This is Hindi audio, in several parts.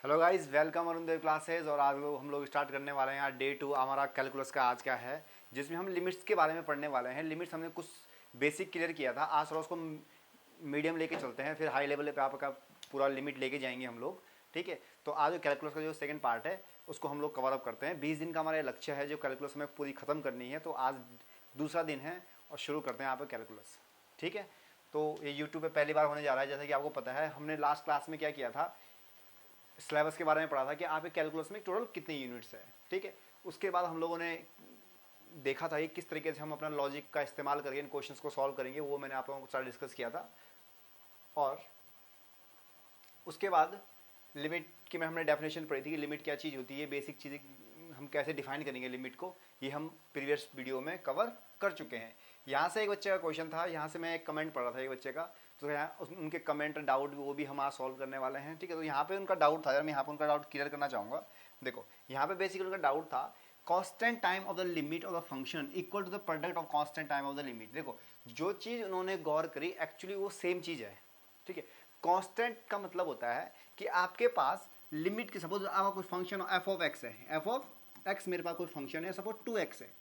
Hello guys, welcome Arundev classes. और आज हम लोग स्टार्ट करने वाले हैं। आज डे 2 हमारा कैलकुलस का आज का है, जिसमें हम लिमिट्स के बारे में पढ़ने वाले हैं। लिमिट्स हमने कुछ बेसिक क्लियर किया था, आज थोड़ा उसको मीडियम लेके चलते हैं, फिर हाई लेवल पे आपका पूरा लिमिट लेके जाएंगे हम लोग। ठीक है, तो आज कैलकुलस का जो सेकंड पार्ट है उसको हम लोग कवर अप करते हैं। 20 दिन का हमारा लक्ष्य है जो कैलकुलस में पूरी ख़त्म करनी है, तो आज दूसरा दिन है और शुरू करते हैं यहाँ पर कैलकुलस। ठीक है, तो ये यूट्यूब पे पहली बार होने जा रहा है। जैसे कि आपको पता है, हमने लास्ट क्लास में क्या किया था, सिलेबस के बारे में पढ़ा था कि आपके कैलकुलस में टोटल कितनी यूनिट्स है। ठीक है, उसके बाद हम लोगों ने देखा था कि किस तरीके से हम अपना लॉजिक का इस्तेमाल करके इन क्वेश्चंस को सॉल्व करेंगे, वो मैंने आप लोगों के साथ डिस्कस किया था। और उसके बाद लिमिट की में हमने डेफिनेशन पढ़ी थी कि लिमिट क्या चीज़ होती है, बेसिक चीज़ें हम कैसे डिफाइन करेंगे लिमिट को, ये हम प्रीवियस वीडियो में कवर कर चुके हैं। यहाँ से एक बच्चे का क्वेश्चन था, यहाँ से मैं एक कमेंट पढ़ रहा था एक बच्चे का, तो यहाँ उनके कमेंट डाउट वो भी हम आज सॉल्व करने वाले हैं। ठीक है, तो यहाँ पे उनका डाउट था यार, मैं यहाँ पे उनका डाउट क्लियर करना चाहूँगा। देखो, यहाँ पे बेसिकली उनका डाउट था constant time of the limit of the function equal to the product of constant time of the limit. देखो, जो चीज़ उन्होंने गौर करी एक्चुअली वो सेम चीज़ है। ठीक है, कांस्टेंट का मतलब होता है कि आपके पास लिमिट की, सपोज आपका कोई फंक्शन एफ ऑफ एक्स है, एफ ऑफ एक्स मेरे पास कोई फंक्शन है, सपोज 2x है।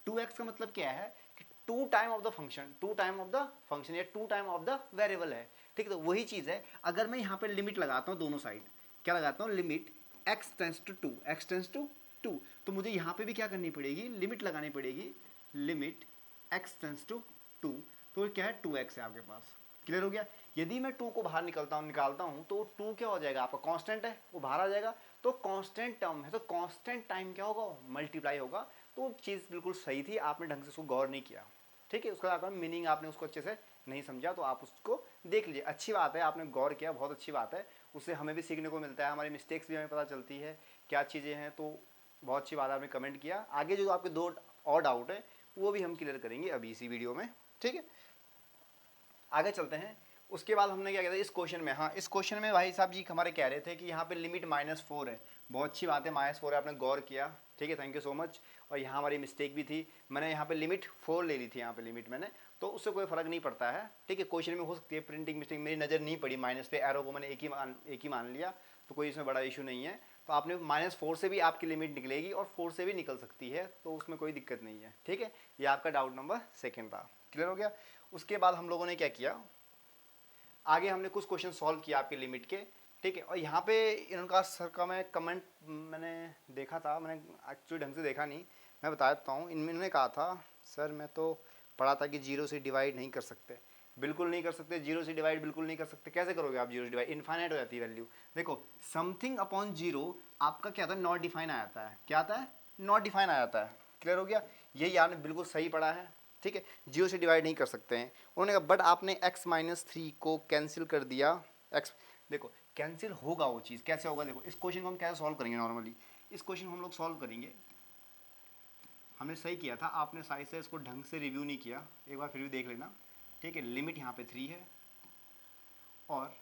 2x का मतलब क्या है कि two time of the function, two time of the function या two time of the variable है। ठीक है, तो वही चीज़ है। अगर मैं यहाँ पे लिमिट लगाता हूँ दोनों साइड, क्या लगाता हूँ, limit x tends to two, x tends to two, तो मुझे यहाँ पे भी क्या करनी पड़ेगी, लिमिट लगानी पड़ेगी, limit x tends to two. तो क्या है, 2x है आपके पास। क्लियर हो गया। यदि मैं 2 को बाहर निकालता हूँ तो 2 क्या हो जाएगा, आपका कांस्टेंट है, वो बाहर आ जाएगा। तो कांस्टेंट टर्म है तो कांस्टेंट टाइम क्या होगा, मल्टीप्लाई होगा। तो चीज़ बिल्कुल सही थी, आपने ढंग से उसको गौर नहीं किया। ठीक है, उसका मीनिंग आपने उसको अच्छे से नहीं समझा, तो आप उसको देख लीजिए। अच्छी बात है, आपने गौर किया, बहुत अच्छी बात है। उससे हमें भी सीखने को मिलता है, हमारी मिस्टेक्स भी हमें पता चलती है क्या चीज़ें हैं। तो बहुत अच्छी बात है, आपने कमेंट किया। आगे जो आपके दो और डाउट है वो भी हम क्लियर करेंगे अभी इसी वीडियो में। ठीक है, आगे चलते हैं। उसके बाद हमने क्या किया था इस क्वेश्चन में, हाँ इस क्वेश्चन में भाई साहब जी हमारे कह रहे थे कि यहाँ पे लिमिट -4 है। बहुत अच्छी बात है, -4 है, आपने गौर किया। ठीक है, थैंक यू सो मच। और यहाँ हमारी मिस्टेक भी थी, मैंने यहाँ पे लिमिट 4 ले ली थी, यहाँ पे लिमिट मैंने, तो उससे कोई फर्क नहीं पड़ता है। ठीक है, क्वेश्चन में हो सकती है प्रिंटिंग मिस्टेक, मेरी नज़र नहीं पड़ी माइनस पे, एरो को मैंने एक ही मान लिया, तो कोई इसमें बड़ा इशू नहीं है। तो आपने -4 से भी आपकी लिमिट निकलेगी और 4 से भी निकल सकती है, तो उसमें कोई दिक्कत नहीं है। ठीक है, ये आपका डाउट नंबर 2 था। क्लियर हो गया। उसके बाद हम लोगों ने क्या किया, आगे हमने कुछ क्वेश्चन सॉल्व किया आपके लिमिट के। ठीक है, और यहाँ पे इनका सर का मैं कमेंट मैंने देखा था, मैंने एक्चुअली ढंग से देखा नहीं, मैं बता देता हूँ। इन्होंने कहा था सर मैं तो पढ़ा था कि 0 से डिवाइड नहीं कर सकते। बिल्कुल नहीं कर सकते, 0 से डिवाइड बिल्कुल नहीं कर सकते। कैसे करोगे आप 0 से डिवाइड, इनफाइनाइट हो जाती है वैल्यू। देखो, समथिंग अपॉन 0 आपका क्या आता है, नॉट डिफाइन आ जाता है। क्या आता है, नॉट डिफाइन आ जाता है। क्लियर हो गया, यही आपने बिल्कुल सही पढ़ा है। ठीक है, 0 से डिवाइड नहीं कर सकते हैं। उन्होंने कहा बट आपने x-3 को कैंसिल कर दिया। x, देखो कैंसिल होगा वो चीज़, कैसे होगा, देखो इस क्वेश्चन को हम कैसे सॉल्व करेंगे। नॉर्मली इस क्वेश्चन को हम लोग सॉल्व करेंगे, हमने सही किया था, आपने साइज से इसको ढंग से रिव्यू नहीं किया, एक बार फिर भी देख लेना। ठीक है, लिमिट यहाँ पे 3 है और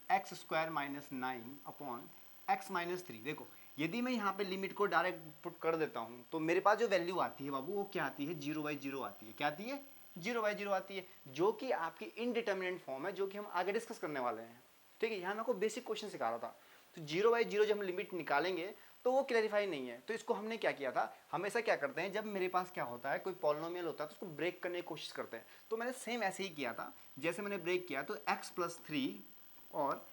x² - 9 अपॉन x-3। देखो, यदि मैं यहाँ पे लिमिट को डायरेक्ट पुट कर देता हूँ तो मेरे पास जो वैल्यू आती है बाबू, वो क्या आती है, 0/0 आती है। क्या आती है, 0/0 आती है, जो कि आपकी इनडिटर्मिनेंट फॉर्म है, जो कि हम आगे डिस्कस करने वाले हैं। ठीक है, यहाँ मैं आपको बेसिक क्वेश्चन सिखा रहा था। तो 0/0 जब हम लिमिट निकालेंगे तो वो क्लैरिफाई नहीं है। तो इसको हमने क्या किया था, हमेशा क्या करते हैं, जब मेरे पास क्या होता है, कोई पॉलिनोमियल होता है तो उसको ब्रेक करने की कोशिश करते हैं। तो मैंने सेम ऐसे ही किया था, जैसे मैंने ब्रेक किया तो x+3 और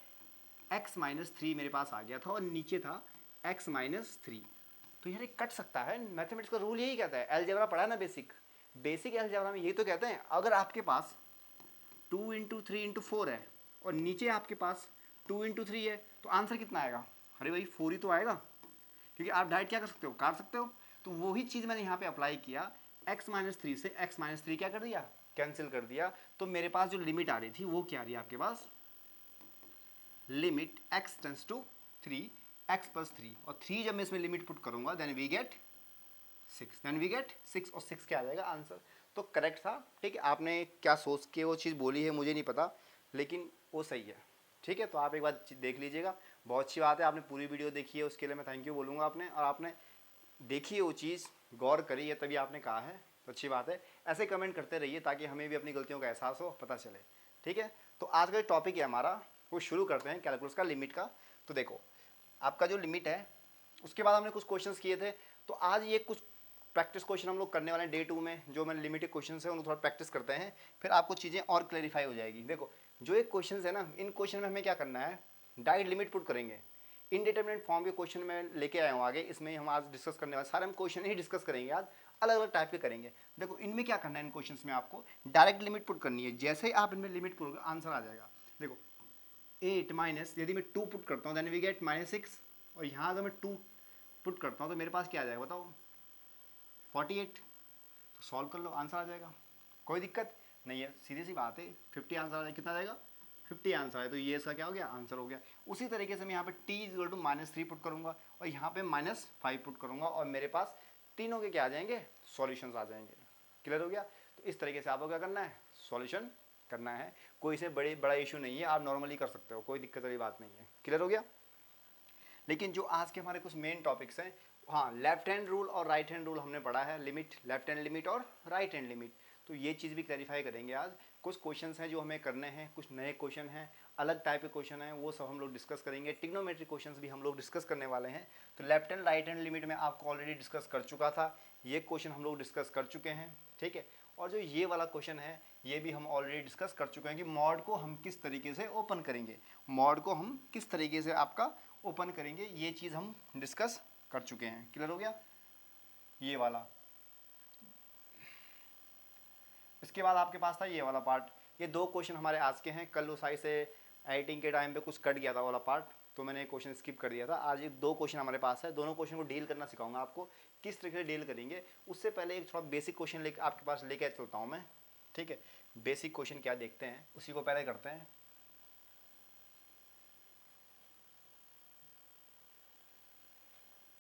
x-3 मेरे पास आ गया था और नीचे था x-3। तो यार कट सकता है, मैथमेटिक्स का रूल यही कहता है। अलजेब्रा पढ़ा है ना, बेसिक अलजेब्रा में यही तो कहते हैं। अगर आपके पास 2 × 3 × 4 है और नीचे आपके पास 2 × 3 है, तो आंसर कितना आएगा, अरे भाई 4 ही तो आएगा, क्योंकि आप डायरेक्ट क्या कर सकते हो, काट सकते हो। तो वही चीज़ मैंने यहाँ पे अप्लाई किया, x-3 से x-3 क्या कर दिया, कैंसिल कर दिया। तो मेरे पास जो लिमिट आ रही थी वो क्या आ रही है आपके पास, limit x tends to 3, x+3, और 3 जब मैं इसमें लिमिट पुट करूंगा देन वी गेट 6, और 6 क्या आ जाएगा आंसर। तो करेक्ट था। ठीक है, आपने क्या सोच के वो चीज़ बोली है मुझे नहीं पता, लेकिन वो सही है। ठीक है, तो आप एक बार देख लीजिएगा। बहुत अच्छी बात है, आपने पूरी वीडियो देखी है, उसके लिए मैं थैंक यू बोलूँगा आपने, और आपने देखी है वो चीज़, गौर करी है, तभी आपने कहा है, तो अच्छी बात है। ऐसे कमेंट करते रहिए ताकि हमें भी अपनी गलतियों का एहसास हो, पता चले। ठीक है, तो आज का टॉपिक है हमारा वो शुरू करते हैं कैलकुलस का लिमिट का। तो देखो आपका जो लिमिट है, उसके बाद हमने कुछ क्वेश्चंस किए थे, तो आज ये कुछ प्रैक्टिस क्वेश्चन हम लोग करने वाले हैं डे 2 में, जो मैंने लिमिटेड क्वेश्चन है उनको थोड़ा प्रैक्टिस करते हैं, फिर आपको चीज़ें और क्लैरिफाई हो जाएगी। देखो जो एक क्वेश्चन है ना, इन क्वेश्चन में हमें क्या करना है, डायरेक्ट लिमिट पुट करेंगे। इनडिटरमिनेट फॉर्म के क्वेश्चन में लेके आया हूँ आगे, इसमें हम आज डिस्कस करने वाले सारे हम क्वेश्चन ही डिस्कस करेंगे आज, अलग अलग टाइप के करेंगे। देखो इनमें क्या करना है, इन क्वेश्चंस में आपको डायरेक्ट लिमिट पुट करनी है। जैसे ही आप इनमें लिमिट पुट आंसर आ जाएगा। देखो 8 माइनस, यदि मैं 2 पुट करता हूँ देन वी गेट -6, और यहाँ अगर मैं 2 पुट करता हूँ तो मेरे पास क्या आ जाएगा बताओ, 48। तो सॉल्व कर लो, आंसर आ जाएगा, कोई दिक्कत नहीं है, सीधी सी बात है। 50 आंसर आ जाएगा, कितना आ जाएगा 50 आंसर है, तो ये इसका क्या हो गया, आंसर हो गया। उसी तरीके से मैं यहाँ पे t इक्वल टू -3 पुट करूँगा और यहाँ पे -5 पुट करूँगा, और मेरे पास तीनों के क्या आ जाएंगे, सॉल्यूशंस आ जाएंगे। क्लियर हो गया। तो इस तरीके से आपको क्या करना है, सॉल्यूशन करना है। कोई से बड़ा इशू नहीं है, आप नॉर्मली कर सकते हो, कोई दिक्कत वाली बात नहीं है। क्लियर हो गया। लेकिन जो आज के हमारे कुछ मेन टॉपिक्स हैं, हाँ लेफ्ट हैंड रूल और राइट हैंड रूल हमने पढ़ा है, लिमिट, लेफ्ट हैंड लिमिट और राइट हैंड लिमिट, तो ये चीज़ भी क्लैरिफाई करेंगे आज। कुछ क्वेश्चंस हैं जो हमें करने हैं, कुछ नए क्वेश्चन हैं, अलग टाइप के क्वेश्चन हैं, वो सब हम लोग डिस्कस करेंगे। ट्रिग्नोमेट्री क्वेश्चंस भी हम लोग डिस्कस करने वाले हैं। तो left hand right hand limit में आपको ऑलरेडी डिस्कस कर चुका था, ये क्वेश्चन हम लोग डिस्कस कर चुके हैं, ठीक है। और जो ये वाला क्वेश्चन है, ये भी हम ऑलरेडी डिस्कस कर चुके हैं कि मॉड को हम किस तरीके से ओपन करेंगे, मॉड को हम किस तरीके से आपका ओपन करेंगे, ये चीज़ हम डिस्कस कर चुके हैं। क्लियर हो गया ये वाला। इसके बाद आपके पास था ये वाला पार्ट, ये 2 क्वेश्चन हमारे आज के हैं। कल उसाई से एडिटिंग के टाइम पे कुछ कट गया था वाला पार्ट, तो मैंने एक क्वेश्चन स्किप कर दिया था। आज ये 2 क्वेश्चन हमारे पास है, दोनों क्वेश्चन को डील करना सिखाऊंगा आपको, किस तरीके से डील करेंगे। उससे पहले एक थोड़ा बेसिक क्वेश्चन लेकर आपके पास लेके चलता हूँ मैं, ठीक है। बेसिक क्वेश्चन क्या देखते हैं, उसी को पहले करते हैं।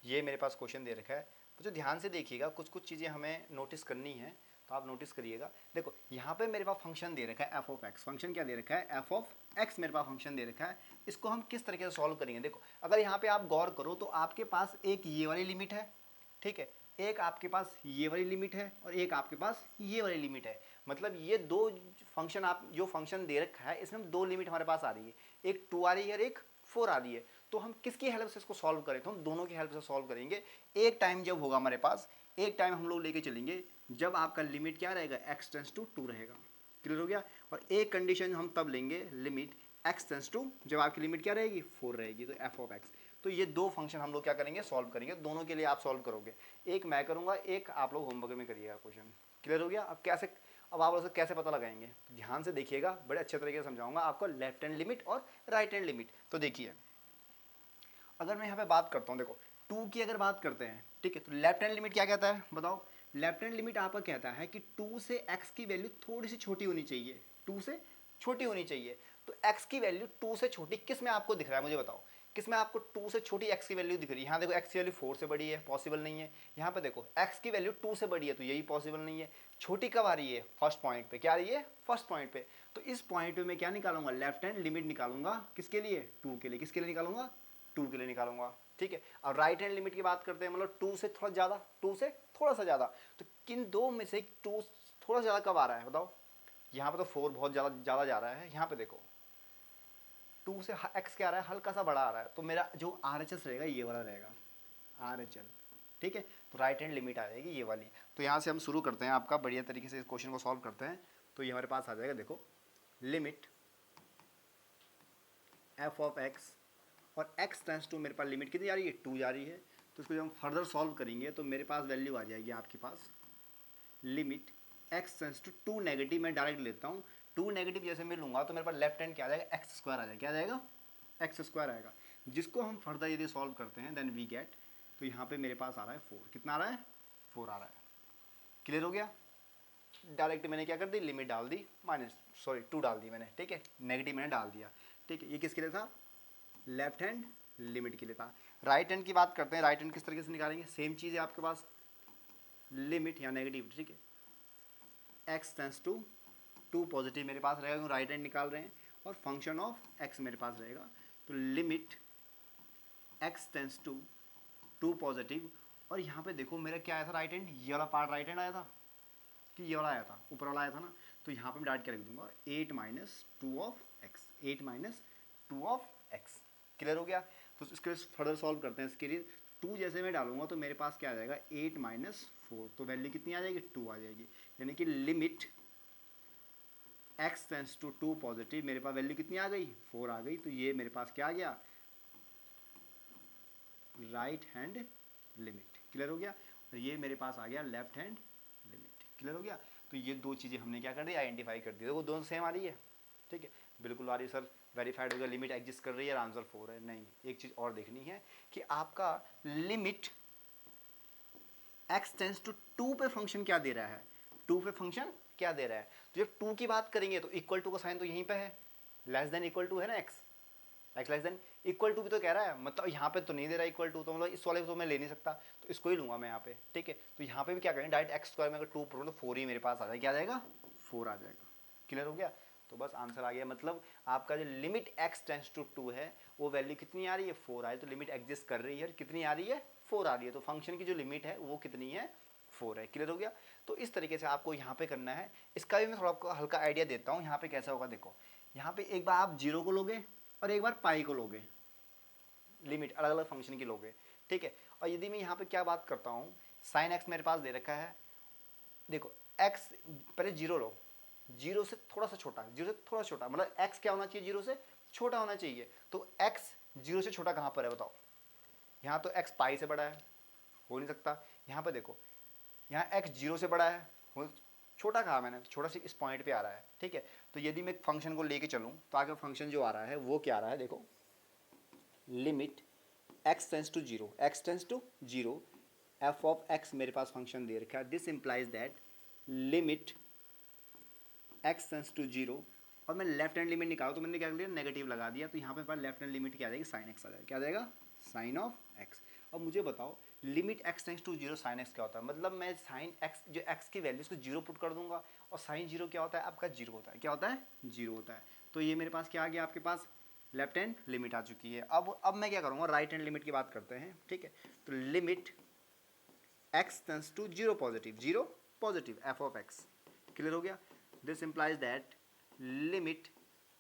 ये मेरे पास क्वेश्चन दे रखा है, तो जो ध्यान से देखिएगा, कुछ कुछ चीज़ें हमें नोटिस करनी है, तो आप नोटिस करिएगा। देखो यहाँ पे मेरे पास फंक्शन दे रखा है f(x), फंक्शन क्या दे रखा है, f(x) मेरे पास फंक्शन दे रखा है। इसको हम किस तरीके से सॉल्व करेंगे, देखो अगर यहाँ पे आप गौर करो तो आपके पास एक ये वाली लिमिट है, ठीक है, एक आपके पास ये वाली लिमिट है, और एक आपके पास ये वाली लिमिट है। मतलब ये 2 फंक्शन, आप जो फंक्शन दे रखा है इसमें 2 लिमिट हमारे पास आ रही है, एक 2 आ रही है और एक 4 आ रही है। तो हम किसकी हेल्प से इसको सॉल्व करें, तो हम दोनों की हेल्प से सॉल्व करेंगे। एक टाइम जब होगा हमारे पास, एक टाइम हम लोग लेके चलेंगे जब आपका लिमिट क्या रहेगा, x टेंस टू 2 रहेगा। क्लियर हो गया। और एक कंडीशन हम तब लेंगे, लिमिट x टेंस टू, जब आपकी लिमिट क्या रहेगी, 4 रहेगी, तो f(x). तो ये 2 फंक्शन हम लोग क्या करेंगे, सॉल्व करेंगे। दोनों के लिए आप सॉल्व करोगे, एक मैं करूँगा, एक आप लोग होमवर्क में करिएगा क्वेश्चन। क्लियर हो गया। अब कैसे, अब आप लोग कैसे पता लगाएंगे, तो ध्यान से देखिएगा, बड़े अच्छे तरीके से समझाऊंगा आपको लेफ्ट हैंड लिमिट और राइट हैंड लिमिट। तो देखिए अगर मैं यहाँ पे बात करता हूँ, देखो 2 की अगर बात करते हैं, ठीक है, तो लेफ्ट हैंड लिमिट क्या कहता है बताओ, लेफ्ट हैंड लिमिट आपका कहता है कि 2 से x की वैल्यू थोड़ी सी छोटी होनी चाहिए, 2 से छोटी होनी चाहिए। तो x की वैल्यू 2 से छोटी किस में आपको दिख रहा है, मुझे बताओ, किस में आपको 2 से छोटी x की वैल्यू दिख रही है। यहाँ देखो x की वैल्यू 4 से बड़ी है, पॉसिबल नहीं है। यहाँ पे देखो x की वैल्यू 2 से बड़ी है, तो यही पॉसिबल नहीं है। छोटी कब आ रही है, फर्स्ट पॉइंट पे। क्या आ रही है, फर्स्ट पॉइंट पे। तो इस पॉइंट पे मैं क्या निकालूंगा, लेफ्ट हैंड लिमिट निकालूंगा, किसके लिए, 2 के लिए। किसके लिए निकालूंगा, 2 के लिए निकालूंगा, ठीक है। अब राइट हैंड लिमिट की बात करते हैं, मतलब 2 से थोड़ा ज़्यादा, 2 से थोड़ा सा ज़्यादा। तो किन 2 में से 2 थोड़ा ज़्यादा कब आ रहा है बताओ। यहाँ पे तो 4 बहुत ज़्यादा जा रहा है, यहाँ पे देखो 2 से x क्या आ रहा है, हल्का सा बड़ा आ रहा है। तो मेरा जो RHS रहेगा ये वाला रहेगा, RHL, ठीक है। तो राइट हैंड लिमिट आ जाएगी ये वाली। तो यहाँ से हम शुरू करते हैं आपका, बढ़िया तरीके से इस क्वेश्चन को सॉल्व करते हैं। तो ये हमारे पास आ जाएगा, देखो लिमिट f(x) और x टेंस टू, मेरे पास लिमिट कितनी जा रही है, 2 जा रही है। तो इसको जब हम फर्दर सॉल्व करेंगे तो मेरे पास वैल्यू आ जाएगी आपके पास, limit x tends to 2 negative, मैं डायरेक्ट लेता हूँ 2 नेगेटिव जैसे मैं लूँगा तो मेरे पास लेफ्ट हैंड क्या आ जाएगा, x² आ जाएगा। क्या आ जाएगा, x² आएगा, जिसको हम फर्दर यदि सॉल्व करते हैं देन वी गेट, तो यहाँ पे मेरे पास आ रहा है 4। कितना आ रहा है, 4 आ रहा है। क्लियर हो गया। डायरेक्ट मैंने क्या कर दी, लिमिट डाल दी, 2 डाल दी मैंने, ठीक है, नेगेटिव मैंने डाल दिया, ठीक है। ये किसके लिए था, लेफ्ट हैंड लिमिट के लिए था। राइट हैंड की बात करते हैं, राइट हैंड किस तरीके से निकालेंगे, सेम चीज़ है आपके पास, लिमिट या नेगेटिव, ठीक है, x टेंस टू 2 पॉजिटिव मेरे पास रहेगा, क्योंकि राइट हैंड निकाल रहे हैं, और फंक्शन ऑफ x मेरे पास रहेगा। तो limit x tends to 2 positive, और यहाँ पे देखो मेरा क्या आया था, राइट हैंड, ये वाला पार्ट राइट हैंड आया था कि ये वाला आया था, ऊपर वाला आया था ना। तो यहाँ पे मैं डायरेक्ट क्या लिख दूंगा, 8 - 2 of x, 8 - 2 of x। Clear हो गया? तो इसके फर्दर सॉल्व करते हैं। इसके लिए 2 जैसे मैं डालूंगा तो मेरे पास क्या आ जाएगा 8 माइनस 4, तो वैल्यू कितनी आ जाएगी 2 आ जाएगी। यानी कि limit x tends to 2 positive, मेरे पास वैल्यू कितनी आ गई 4 आ गई। तो ये मेरे पास क्या आ गया राइट हैंड लिमिट। क्लियर हो गया? और ये मेरे पास आ गया लेफ्ट हैंड लिमिट। क्लियर हो गया? तो ये दो चीज़ें हमने क्या कर दी आइडेंटिफाई कर दी। देखो दोनों सेम आ रही है, ठीक है बिल्कुल आ रही है सर, वेरीफाइड हो गया, लिमिट एग्जिस्ट कर रही है और आंसर 4 है। नहीं, एक चीज़ और देखनी है कि आपका लिमिट x टेंस टू 2 पे फंक्शन क्या दे रहा है, 2 पे फंक्शन क्या दे रहा है। तो जब 2 की बात करेंगे तो इक्वल टू का साइन तो यहीं पे है, लेस देन इक्वल टू है ना x less than equal to भी तो कह रहा है, मतलब यहाँ पे तो नहीं दे रहा इक्वल टू, तो मतलब इस वाले को तो मैं ले नहीं सकता, तो इसको ही लूंगा मैं यहाँ पे, ठीक है। तो यहाँ पे भी क्या करेंगे डायरेक्ट एक्स स्क्वायर में अगर 2 पुट तो 4 ही मेरे पास आ जाएगा, क्या आ जाएगा 4 आ जाएगा। क्लियर हो गया? तो बस आंसर आ गया। मतलब आपका जो लिमिट x टेंस टू 2 है वो वैल्यू कितनी आ रही है 4 आ रही है, तो लिमिट एग्जिस्ट कर रही है, कितनी आ रही है 4 आ रही है, तो फंक्शन की जो लिमिट है वो कितनी है 4 है। क्लियर हो गया? तो इस तरीके से आपको यहाँ पे करना है। इसका भी मैं थोड़ा आपको हल्का आइडिया देता हूँ यहाँ पे कैसा होगा। देखो यहाँ पे एक बार आप 0 को लोगे और एक बार पाई को लोगे, लिमिट अलग अलग फंक्शन की लोगे, ठीक है। और यदि मैं यहाँ पे क्या बात करता हूँ, साइन एक्स मेरे पास दे रखा है, देखो एक्स पहले 0 लो, 0 से थोड़ा सा छोटा, 0 से थोड़ा छोटा, मतलब एक्स क्या होना चाहिए 0 से छोटा होना चाहिए। तो एक्स 0 से छोटा कहाँ पर है बताओ? यहाँ तो एक्स पाई से बड़ा है, हो नहीं सकता। यहाँ पर देखो यहाँ एक्स 0 से बड़ा है, छोटा कहा मैंने, छोटा सी इस पॉइंट पे आ रहा है, ठीक है। तो यदि मैं फंक्शन को लेके चलूँ तो आगे फंक्शन जो आ रहा है वो क्या आ रहा है, देखो limit x tends to 0, x tends to 0, f of x मेरे पास फंक्शन दे रखा है। This implies that limit x tends to 0, और मैं लेफ्ट हैंड लिमिट निकालू तो मैंने क्या किया नेगेटिव लगा दिया, तो यहाँ पे लेफ्ट हैंड लिमिट क्या आ जाएगी साइन एक्स आ जाएगा, क्या आ जाएगा साइन ऑफ एक्स। अब मुझे बताओ limit x tends to 0 sine x क्या होता है, मतलब मैं साइन एक्स जो x की वैल्यू उसको 0 पुट कर दूंगा, और साइन 0 क्या होता है आपका 0 होता है, क्या होता है 0 होता है। तो ये मेरे पास क्या आ गया आपके पास लेफ्ट हैंड लिमिट आ चुकी है। अब मैं क्या करूँगा राइट हैंड लिमिट की बात करते हैं, ठीक है। तो limit x tends to 0 positive f of x। Clear हो गया? This implies that limit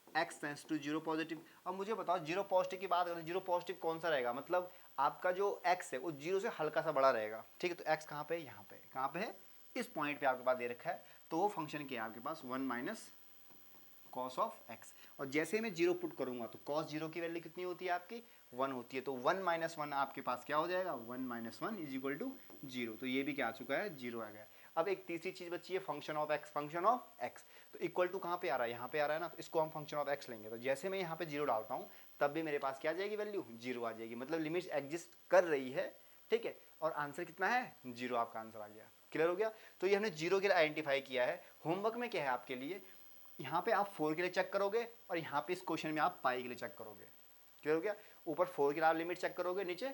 x tends to 0 positive. अब मुझे बताओ 0 पॉजिटिव की बात करें, 0 पॉजिटिव कौन सा रहेगा, मतलब आपका जो x है वो 0 से हल्का सा बड़ा रहेगा, ठीक है। तो x कहाँ पे है, यहाँ पे, कहाँ पे है इस पॉइंट पे आपके पास दे रखा है। तो वो फंक्शन क्या है आपके पास 1 माइनस कॉस ऑफ एक्स, और जैसे मैं 0 पुट करूंगा तो कॉस 0 की वैल्यू कितनी होती है आपकी 1 होती है। तो 1 माइनस 1 आपके पास क्या हो जाएगा 1 माइनस 1 इज इक्वल टू 0, तो ये भी क्या आ चुका है 0 आ गया। अब एक तीसरी चीज बची है function of x, function of X तो इक्वल टू कहाँ पे आ रहा है, यहाँ पे आ रहा है ना, तो इसको हम फंक्शन ऑफ एक्स लेंगे। तो जैसे मैं यहाँ पे 0 डालता हूँ तब भी मेरे पास क्या आ जाएगी वैल्यू 0 आ जाएगी, मतलब लिमिट एग्जिस्ट कर रही है, ठीक है। और आंसर कितना है 0, आपका आंसर आ गया। क्लियर हो गया? तो ये हमने 0 के लिए आइडेंटिफाई किया है। होमवर्क में क्या है आपके लिए, यहाँ पे आप 4 के लिए चेक करोगे और यहाँ पे इस क्वेश्चन में आप पाई के लिए चेक करोगे। क्लियर हो गया? ऊपर 4 के लिए आप लिमिट चेक करोगे, नीचे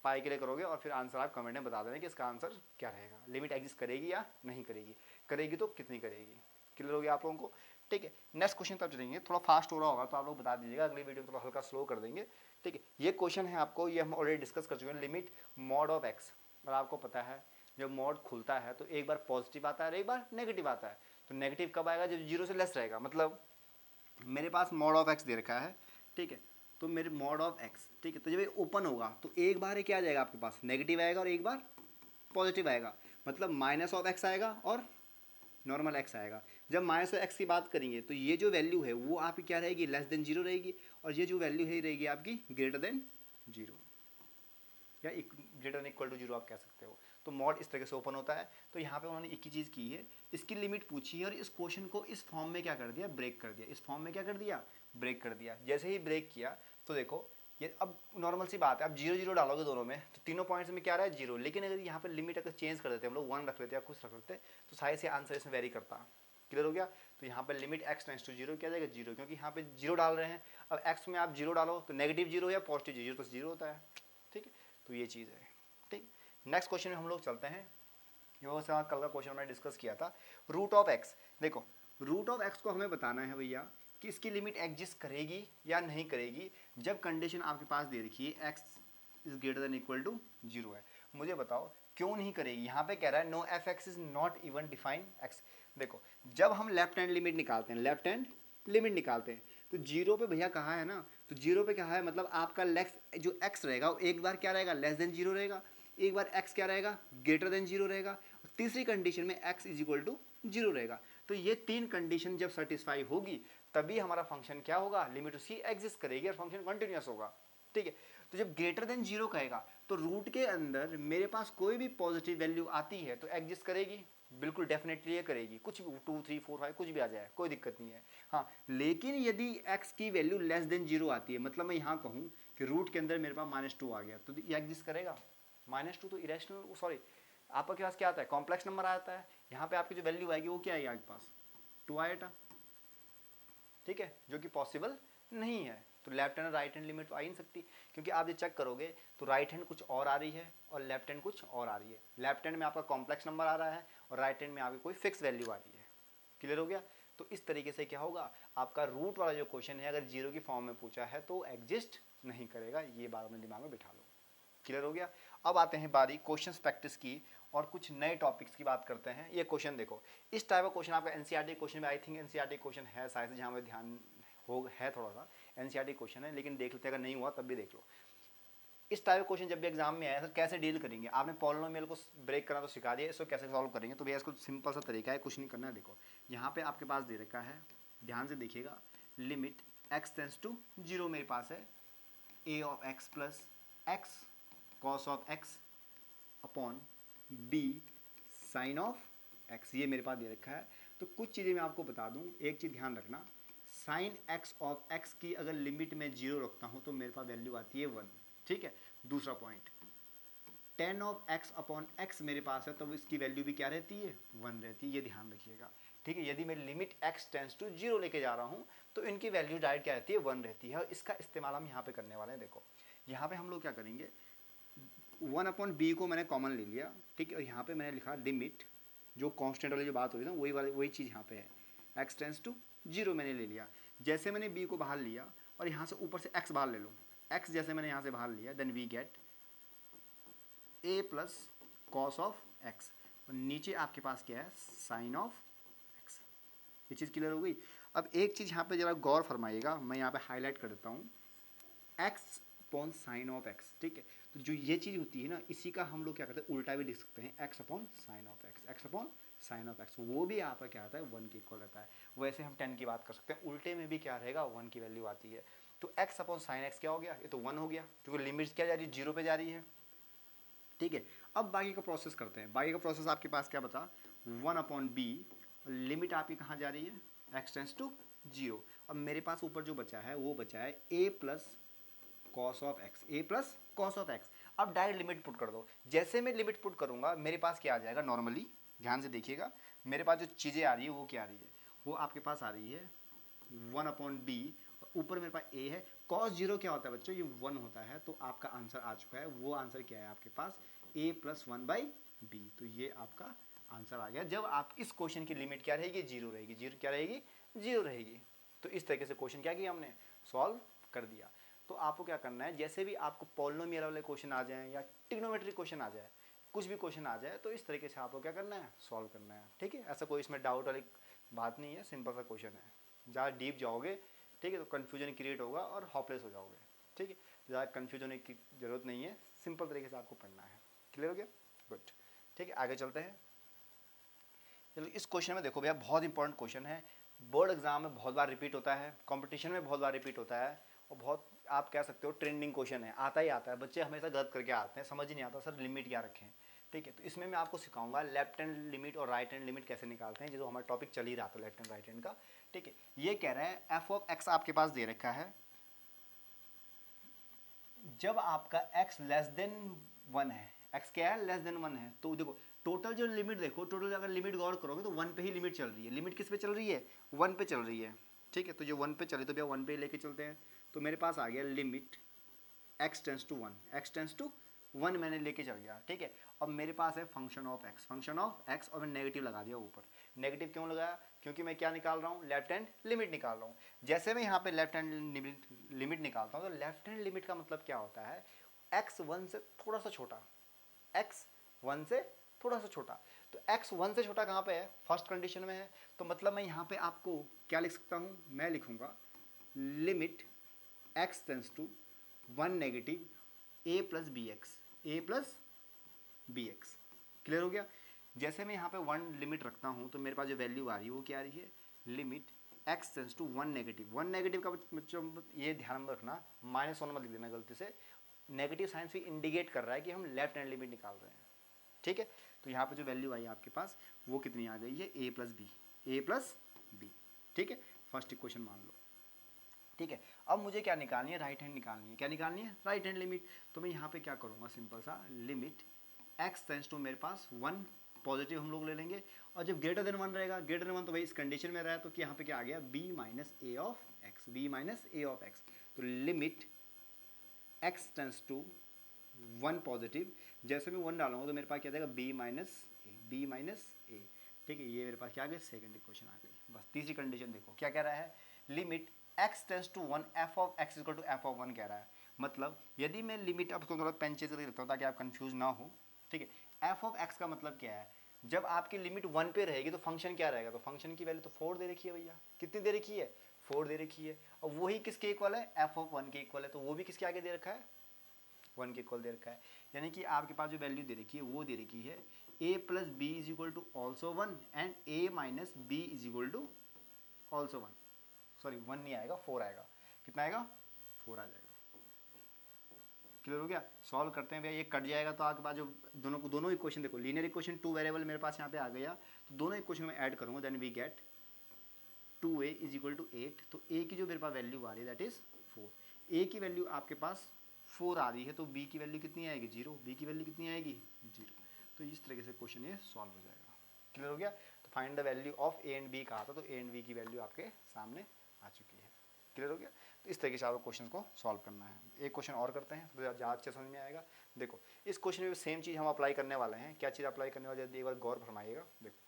पाई के लिए करोगे, और फिर आंसर आप कमेंट में बता देना कि इसका आंसर क्या रहेगा, लिमिट एग्जिस्ट करेगी या नहीं करेगी, करेगी तो कितनी करेगी। क्लियर हो गया आप लोगों को? ठीक है, नेक्स्ट क्वेश्चन तब चलेंगे, थोड़ा फास्ट हो रहा होगा तो आप लोग बता दीजिएगा, अगली वीडियो में थोड़ा हल्का स्लो कर देंगे। ठीक है, ये क्वेश्चन है आपको, ये हम ऑलरेडी डिस्कस कर चुके हैं, लिमिट मॉड ऑफ एक्स। और आपको पता है जब मॉड खुलता है तो एक बार पॉजिटिव आता है और एक बार नेगेटिव आता है। तो नेगेटिव कब आएगा, जब 0 से लेस रहेगा। मतलब मेरे पास मॉड ऑफ एक्स दे रखा है, ठीक है, तो मेरे मॉड ऑफ एक्स, ठीक है, तो जब ये ओपन होगा तो एक बार क्या आ जाएगा आपके पास नेगेटिव आएगा और एक बार पॉजिटिव आएगा, मतलब माइनस ऑफ एक्स आएगा और नॉर्मल एक्स आएगा। जब माइनस ऑफ एक्स की बात करेंगे तो ये जो वैल्यू है वो आपकी क्या रहेगी, लेस देन 0 रहेगी, और ये जो वैल्यू है रहेगी आपकी ग्रेटर देन 0 या ग्रेटर देन इक्वल टू 0 आप कह सकते हो। तो मॉड इस तरीके से ओपन होता है। तो यहाँ पे उन्होंने एक ही चीज़ की है, इसकी लिमिट पूछी है और इस क्वेश्चन को इस फॉर्म में क्या कर दिया, ब्रेक कर दिया। इस फॉर्म में क्या कर दिया, ब्रेक कर दिया। जैसे ही ब्रेक किया तो देखो ये अब नॉर्मल सी बात है, आप 0 0 डालोगे दोनों में तो तीनों पॉइंट्स में क्या रहा है 0, लेकिन अगर यहाँ पर लिमिट अगर चेंज कर देते हम लोग 1 रख लेते या कुछ रख लेते तो शायद से आंसर इसमें वेरी करता। क्लियर हो गया? तो यहाँ पर लिमिट x टेंड्स टू 0 क्या जाएगा 0, क्योंकि यहाँ पे 0 डाल रहे हैं। अब x में आप 0 डालो तो नेगेटिव 0 या पॉजिटिव 0 तो 0 होता है। ठीक है, तो ये चीज़ है। ठीक, नेक्स्ट क्वेश्चन में हम लोग चलते हैं। ये कल का क्वेश्चन मैंने डिस्कस किया था, रूट ऑफ एक्स। देखो रूट ऑफ एक्स को हमें बताना है भैया कि इसकी लिमिट एग्जिस्ट करेगी या नहीं करेगी जब कंडीशन आपके पास दे रखी है x is greater than equal to 0 है। मुझे बताओ क्यों नहीं करेगी। यहाँ पे कह रहा है no f x is not even define x. देखो जब हम लेफ्ट हैंड लिमिट निकालते हैं, लेफ्ट हैंड लिमिट निकालते हैं तो जीरो पे भैया कहा है ना, तो जीरो पे क्या है, मतलब आपका लेक्स जो एक्स रहेगा वो एक बार क्या रहेगा, लेस देन जीरो रहेगा, एक बार एक्स क्या रहेगा, ग्रेटर देन जीरो रहेगा, और तीसरी कंडीशन में x is equal to zero रहेगा। तो ये तीन कंडीशन जब सेटिस्फाई होगी तभी हमारा फंक्शन क्या होगा, लिमिट उसकी एग्जिस्ट करेगी और फंक्शन कंटिन्यूअस होगा। ठीक है, तो जब ग्रेटर देन जीरो कहेगा तो रूट के अंदर मेरे पास कोई भी पॉजिटिव वैल्यू आती है तो एग्जिस्ट करेगी, बिल्कुल डेफिनेटली ये करेगी, कुछ भी 2 3 4 5 कुछ भी आ जाए कोई दिक्कत नहीं है। हाँ, लेकिन यदि x की वैल्यू लेस देन जीरो आती है, मतलब मैं यहाँ कहूँ कि रूट के अंदर मेरे पास -2 आ गया तो ये एग्जिस्ट करेगा। -2 तो इरेशनल, सॉरी आपके पास क्या आता है, कॉम्प्लेक्स नंबर आता है, यहाँ पे आपकी जो वैल्यू आएगी वो क्या आएगी आपके पास, 2 आएगा। ठीक है, जो कि पॉसिबल नहीं है। तो left hand right hand limit तो आ ही नहीं सकती, क्योंकि आप ये चेक करोगे तो राइट हैंड कुछ और आ रही है और लेफ्ट हैंड कुछ और आ रही है। लेफ्ट हैंड में आपका कॉम्प्लेक्स नंबर आ रहा है और राइट हैंड में आपकी कोई फिक्स वैल्यू आ रही है। क्लियर हो गया। तो इस तरीके से क्या होगा, आपका रूट वाला जो क्वेश्चन है अगर जीरो की फॉर्म में पूछा है तो एग्जिस्ट नहीं करेगा, ये बात अपने दिमाग में बिठा लो। क्लियर हो गया। अब आते हैं बारी क्वेश्चन प्रैक्टिस की और कुछ नए टॉपिक्स की बात करते हैं। ये क्वेश्चन देखो, इस टाइप का क्वेश्चन आपका एनसीईआरटी क्वेश्चन में, आई थिंक एनसीईआरटी क्वेश्चन है शायद से, जहाँ पे ध्यान हो है थोड़ा सा एनसीईआरटी क्वेश्चन है, लेकिन देख लेते, अगर नहीं हुआ तब भी देख लो। इस टाइप का क्वेश्चन जब भी एग्जाम में आया सर कैसे डील करेंगे, आपने पॉलिनोमियल को ब्रेक करना तो सिखा दिया, इसको कैसे सॉल्व करेंगे, तो भैया इसको सिंपल सा तरीका है, कुछ नहीं करना है। देखो यहाँ पे आपके पास दे रखा है, ध्यान से देखिएगा, लिमिट x टेंस टू 0 मेरे पास है, a of x plus x cos of x upon b sine of x, ये मेरे पास दे रखा है। तो कुछ चीज़ें मैं आपको बता दूं, एक चीज़ ध्यान रखना, साइन x ऑफ x की अगर लिमिट में 0 रखता हूं तो मेरे पास वैल्यू आती है 1। ठीक है, दूसरा point, ten of x upon x मेरे पास है तो इसकी वैल्यू भी क्या रहती है, 1 रहती है, ये ध्यान रखिएगा। ठीक है, यदि मैं लिमिट x टेंस टू 0 लेके जा रहा हूँ तो इनकी वैल्यू डायरेक्ट क्या रहती है, 1 रहती है, और इसका इस्तेमाल हम यहाँ पे करने वाले हैं। देखो यहाँ पे हम लोग क्या करेंगे, 1 अपॉन बी को मैंने कॉमन ले लिया, ठीक है, और यहाँ पे मैंने लिखा लिमिट, जो कांस्टेंट वाली जो बात हो रही है ना, वही चीज़ यहाँ पे है, x टेंस टू 0 मैंने ले लिया। जैसे मैंने b को बाहर लिया और यहाँ से ऊपर से x बाहर ले लो, x जैसे मैंने यहाँ से बाहर लिया, then we get a plus cos of x, और नीचे आपके पास क्या है, साइन ऑफ x। ये चीज़ क्लियर हो गई। अब एक चीज़ यहाँ पे जरा गौर फरमाइएगा, मैं यहाँ पे हाईलाइट कर देता हूँ, x upon sign of x। ठीक है, तो जो ये चीज़ होती है ना, इसी का हम लोग क्या करते हैं, उल्टा भी लिख सकते हैं, x upon sign of x, x upon sign of x, वो भी आपका क्या आता है, 1 के इक्वल रहता है। वैसे हम 10 की बात कर सकते हैं, उल्टे में भी क्या रहेगा, 1 की वैल्यू आती है। तो x अपॉन साइन x क्या हो गया, ये तो 1 हो गया, क्योंकि लिमिट क्या जा रही है, 0 पे जा रही है। ठीक है, अब बाकी का प्रोसेस करते हैं। बाकी का प्रोसेस आपके पास क्या बता, 1 अपॉन बी, लिमिट आपकी कहाँ जा रही है, x टेंस टू 0। अब मेरे पास ऊपर जो बचा है वो बचा है a plus cos of x, a plus cos of x. अब डायरेक्ट लिमिट पुट कर दो, जैसे मैं लिमिट पुट करूंगा मेरे पास क्या आ जाएगा, नॉर्मली ध्यान से देखिएगा, मेरे पास जो चीज़ें आ रही है वो क्या आ रही है, वो आपके पास आ रही है 1 अपॉन बी, ऊपर मेरे पास ए है, कॉस 0 क्या होता है बच्चों, ये 1 होता है, तो आपका आंसर आ चुका है। वो आंसर क्या है आपके पास, a प्लस 1 बाई बी, तो ये आपका आंसर आ गया। जब आप इस क्वेश्चन की लिमिट क्या रहेगी, 0 रहेगी, 0 क्या रहेगी, 0 रहेगी। तो इस तरीके से क्वेश्चन क्या किया हमने, सॉल्व कर दिया। तो आपको क्या करना है, जैसे भी आपको पॉलिनोमियल वाले क्वेश्चन आ जाएं या ट्रिग्नोमेट्री क्वेश्चन आ जाए, कुछ भी क्वेश्चन आ जाए, तो इस तरीके से आपको क्या करना है, सॉल्व करना है। ठीक है, ऐसा कोई इसमें डाउट वाली बात नहीं है, सिंपल सा क्वेश्चन है। ज़्यादा डीप जाओगे, ठीक है, तो कन्फ्यूजन क्रिएट होगा और हॉपलेस हो जाओगे। ठीक है, ज़्यादा कन्फ्यूज होने की जरूरत नहीं है, सिंपल तरीके से आपको पढ़ना है। क्लियर हो गया, गुड। ठीक है, आगे चलते हैं। चलो इस क्वेश्चन में देखो भैया, बहुत इंपॉर्टेंट क्वेश्चन है, बोर्ड एग्जाम में बहुत बार रिपीट होता है, कंपटीशन में बहुत बार रिपीट होता है, और बहुत आप कह सकते हो ट्रेंडिंग क्वेश्चन है, आता ही आता है, बच्चे हमेशा गलत करके आते हैं, समझ ही नहीं आता सर लिमिट क्या रखें। ठीक है, तो इसमें मैं आपको सिखाऊंगा लेफ्ट हैंड लिमिट और राइट हैंड लिमिट कैसे निकालते हैं, जो हमारा टॉपिक चल ही रहा था लेफ्ट हैंड राइट हैंड का। ठीक है, ये कह रहा है एफ ऑफ एक्स आपके पास दे रखा है, जब आपका x लेस देन 1 है, x क्या है, लेस देन 1 है, तो देखो टोटल जो लिमिट, देखो टोटल अगर लिमिट गौर करोगे तो 1 पे ही लिमिट चल रही है। लिमिट किस पे चल रही है, 1 पे चल रही है। ठीक है, तो जो 1 पे चले तो भैया 1 पे लेके चलते हैं। तो मेरे पास आ गया limit x tends to 1, x tends to 1 मैंने लेके चल गया। ठीक है, अब मेरे पास है function of x, function of x, और मैं नेगेटिव लगा दिया ऊपर। नेगेटिव क्यों लगाया, क्योंकि मैं क्या निकाल रहा हूँ, लेफ्ट हैंड लिमिट निकाल रहा हूँ। जैसे मैं यहाँ पे लेफ्ट हैंड लिमिट निकालता हूँ, तो लेफ्ट हैंड लिमिट का मतलब क्या होता है, x 1 से थोड़ा सा छोटा, x 1 से थोड़ा सा छोटा। तो x 1 से छोटा कहाँ पे है, फर्स्ट कंडीशन में है, तो मतलब मैं यहाँ पे आपको क्या लिख सकता हूँ, मैं लिखूँगा limit x tends to 1 negative a plus b x, a plus b x. Clear हो गया। जैसे मैं यहाँ पे 1 लिमिट रखता हूँ तो मेरे पास जो वैल्यू आ रही है वो क्या आ रही है, limit x tends to 1 negative. 1 negative का मतलब ये ध्यान में रखना, -1 मत लिख देना गलती से, नेगेटिव साइंस भी इंडिकेट कर रहा है कि हम लेफ्ट हैंड लिमिट निकाल रहे हैं। ठीक है, तो यहाँ पे जो वैल्यू आई आपके पास वो कितनी आ गई है, a plus b, a plus b. ठीक है, फर्स्ट इक्वेशन मान लो। ठीक है, अब मुझे क्या निकालनी है, राइट हैंड निकालनी है। क्या निकालनी है, राइट हैंड लिमिट। तो मैं यहाँ पे क्या करूँगा, सिंपल सा लिमिट x टेंस टू मेरे पास 1 पॉजिटिव हम लोग ले लेंगे, और जब ग्रेटर देन 1 रहेगा, ग्रेटर देन 1 तो भाई इस कंडीशन में रहा है, तो यहाँ पे क्या आ गया, b minus A of X, b minus A of X. तो limit x tends to 1 positive, जैसे मैं 1 डालूंगा तो मेरे पास क्या जाएगा, b माइनस ए, b माइनस ए। ठीक है, ये मेरे पास क्या आ गया, सेकंड इक्वेशन आ गई। बस तीसरी कंडीशन देखो क्या कह रहा है, limit x tends to 1 f of x equal to f of 1 कह रहा है। मतलब यदि मैं लिमिट, अब थोड़ा पेन चेंज करके लिखता हूँ ताकि आप कंफ्यूज ना हो। ठीक है, f ऑफ x का मतलब क्या है, जब आपकी लिमिट 1 पे रहेगी तो फंक्शन क्या रहेगा, तो फंक्शन की वैल्यू तो 4 दे रखी है भैया। कितनी दे रखी है, 4 दे रखी है। और वही किसके इक्वल है, f ऑफ 1 के इक्वल है, तो वो भी किसके आगे दे रखा है, 1 के इक्वल दे रखा है। यानी कि आपके पास जो वैल्यू दे रखी है वो दे रखी है a plus b is equal to also 1 and a minus b is equal to also 1। Sorry 1 नहीं आएगा, 4 आएगा। कितना आएगा, 4 आ जाएगा। क्लियर हो गया। सॉल्व करते हैं भैया, ये कट जाएगा तो आपके पास जो दोनों इक्वेशन देखो, लीनियर इक्वेशन 2 वेरिएबल मेरे पास यहाँ पे आ गया, तो दोनों इक्वेशन में ऐड करूँगा, then we get 2a is equal to 8। तो a की जो मेरे पास वैल्यू आ रही है दैट इज 4। a की वैल्यू आपके पास 4 आ रही है, तो b की वैल्यू कितनी आएगी, 0। b की वैल्यू कितनी आएगी, 0। तो इस तरीके से क्वेश्चन ये सॉल्व हो जाएगा। क्लियर हो गया। तो find the value of a and b कहा था, तो a एंड b की वैल्यू आपके सामने आ चुकी है। क्लियर हो गया। तो इस तरीके से आपको क्वेश्चन को सॉल्व करना है। एक क्वेश्चन और करते हैं तो ज़्यादा अच्छे समझ में आएगा। देखो इस क्वेश्चन में सेम चीज़ हम अप्लाई करने वाले हैं। क्या चीज़ अप्लाई करने वाले हैं, एक बार गौर फरमाइएगा। देखो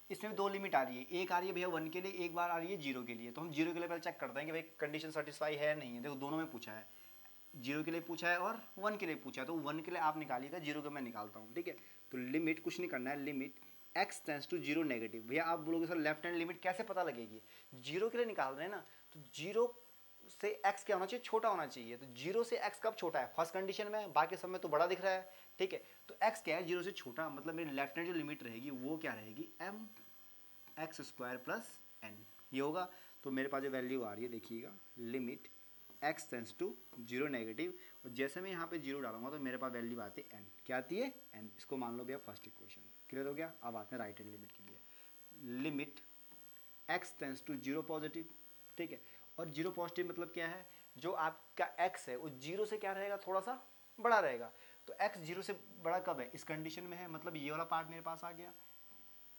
इसमें 2 लिमिट आ रही है, एक आ रही है भैया 1 के लिए, एक बार आ रही है 0 के लिए। तो हम 0 के लिए पहले चेक करते हैं कि भाई कंडीशन सेटिस्फाई है नहीं है। देखो दोनों में पूछा है, 0 के लिए पूछा है और 1 के लिए पूछा है। तो 1 के लिए आप निकालिएगा, 0 का मैं निकालता हूँ। ठीक है, तो लिमिट कुछ नहीं करना है, limit x tends to 0 negative. भैया आप बोलोगे सर लेफ्ट हैंड लिमिट कैसे पता लगेगी, 0 के लिए निकाल रहे हैं ना, तो 0 से x क्या होना चाहिए, छोटा होना चाहिए। तो 0 से x कब छोटा है, फर्स्ट कंडीशन में, बाकी सब में तो बड़ा दिख रहा है। ठीक है, तो x क्या है, 0 से छोटा, मतलब मेरी लेफ्ट हैंड जो लिमिट रहेगी वो क्या रहेगी, m x square plus n, ये होगा। तो मेरे पास जो वैल्यू आ रही है देखिएगा, limit x tends to 0 negative, और जैसे मैं यहाँ पे 0 डालूंगा तो मेरे पास वैल्यू आती है n। क्या आती है, n। इसको मान लो भैया फर्स्ट इक्वेशन। क्लियर हो गया। अब आते हैं राइट हैंड लिमिट के लिए, limit x tends to 0 positive. ठीक है, और 0 पॉजिटिव मतलब क्या है, जो आपका x है वो 0 से क्या रहेगा, थोड़ा सा बड़ा रहेगा। तो x 0 से बड़ा कब है, इस कंडीशन में है, मतलब ये वाला पार्ट मेरे पास आ गया